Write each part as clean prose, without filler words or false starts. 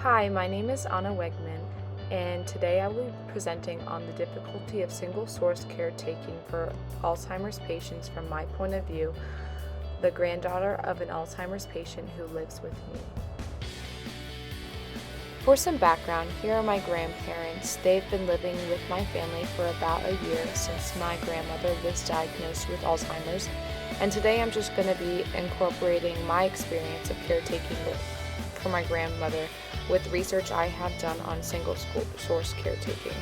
Hi, my name is Anna Wegman, and today I will be presenting on the difficulty of single-source caretaking for Alzheimer's patients from my point of view, the granddaughter of an Alzheimer's patient who lives with me. For some background, here are my grandparents. They've been living with my family for about a year since my grandmother was diagnosed with Alzheimer's, and today I'm just going to be incorporating my experience of caretaking for my grandmother with research I have done on single-source caretaking.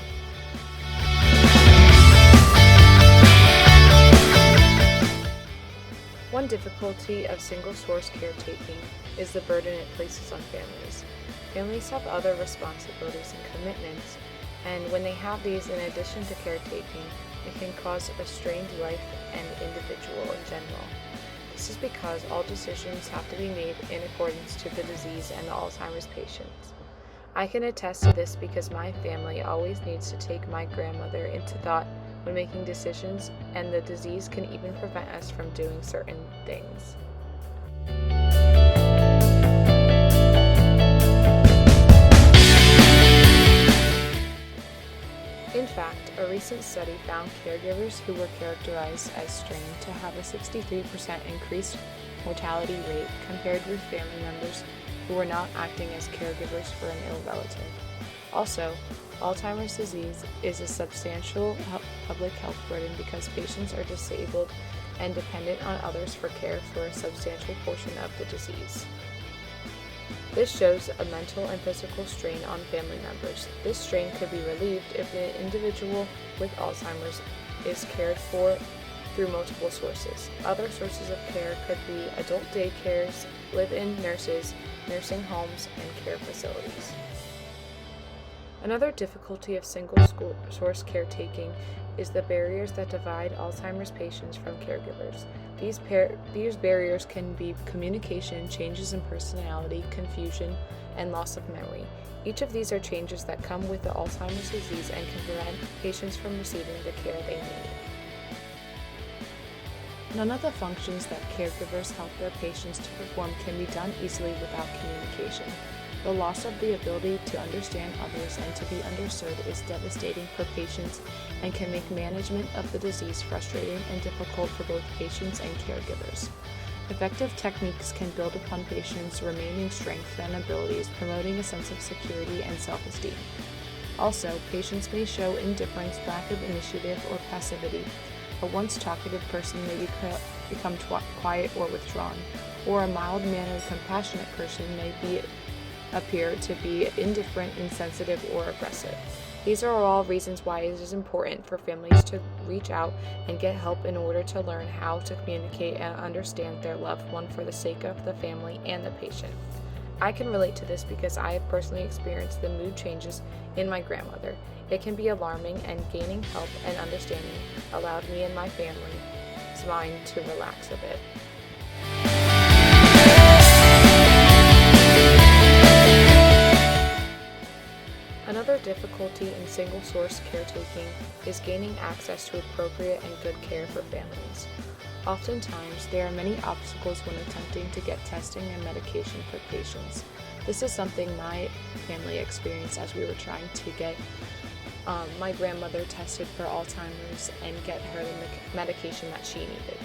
One difficulty of single-source caretaking is the burden it places on families. Families have other responsibilities and commitments, and when they have these in addition to caretaking, it can cause a strained life and individual in general. This is because all decisions have to be made in accordance to the disease and the Alzheimer's patients. I can attest to this because my family always needs to take my grandmother into thought when making decisions, and the disease can even prevent us from doing certain things. In fact, a recent study found caregivers who were characterized as strained to have a 63% increased mortality rate compared with family members who were not acting as caregivers for an ill relative. Also, Alzheimer's disease is a substantial public health burden because patients are disabled and dependent on others for care for a substantial portion of the disease. This shows a mental and physical strain on family members. This strain could be relieved if the individual with Alzheimer's is cared for through multiple sources. Other sources of care could be adult daycares, live-in nurses, nursing homes, and care facilities. Another difficulty of single-source caretaking is the barriers that divide Alzheimer's patients from caregivers. These barriers can be communication, changes in personality, confusion, and loss of memory. Each of these are changes that come with the Alzheimer's disease and can prevent patients from receiving the care they need. None of the functions that caregivers help their patients to perform can be done easily without communication. The loss of the ability to understand others and to be understood is devastating for patients and can make management of the disease frustrating and difficult for both patients and caregivers. Effective techniques can build upon patients' remaining strength and abilities, promoting a sense of security and self-esteem. Also, patients may show indifference, lack of initiative, or passivity. A once talkative person may become quiet or withdrawn, or a mild-mannered, compassionate person may appear to be indifferent, insensitive, or aggressive. These are all reasons why it is important for families to reach out and get help in order to learn how to communicate and understand their loved one for the sake of the family and the patient. I can relate to this because I have personally experienced the mood changes in my grandmother. It can be alarming, and gaining help and understanding allowed me and my family's mind to relax a bit. Another difficulty in single-source caretaking is gaining access to appropriate and good care for families. Oftentimes, there are many obstacles when attempting to get testing and medication for patients. This is something my family experienced as we were trying to get my grandmother tested for Alzheimer's and get her the medication that she needed.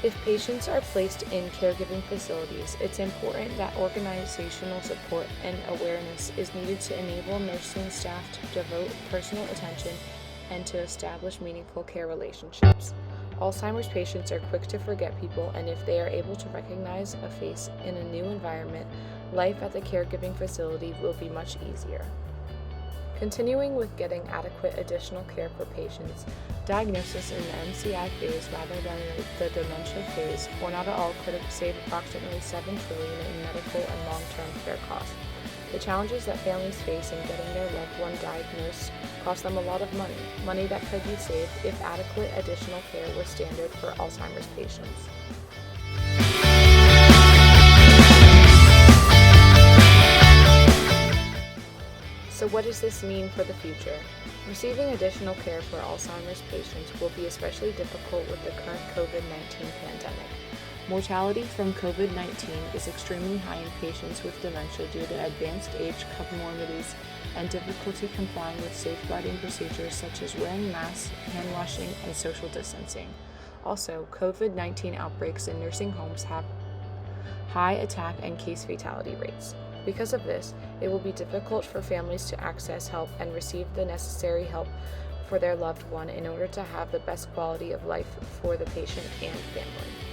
If patients are placed in caregiving facilities, it's important that organizational support and awareness is needed to enable nursing staff to devote personal attention and to establish meaningful care relationships. Alzheimer's patients are quick to forget people, and if they are able to recognize a face in a new environment, life at the caregiving facility will be much easier. Continuing with getting adequate additional care for patients, diagnosis in the MCI phase rather than the dementia phase, or not at all, could save approximately $7 trillion in medical and long-term care costs. The challenges that families face in getting their loved one diagnosed cost them a lot of money that could be saved if adequate additional care were standard for Alzheimer's patients. So what does this mean for the future? Receiving additional care for Alzheimer's patients will be especially difficult with the current COVID-19 pandemic. Mortality from COVID-19 is extremely high in patients with dementia due to advanced age comorbidities and difficulty complying with safeguarding procedures such as wearing masks, hand washing, and social distancing. Also, COVID-19 outbreaks in nursing homes have high attack and case fatality rates. Because of this, it will be difficult for families to access help and receive the necessary help for their loved one in order to have the best quality of life for the patient and family.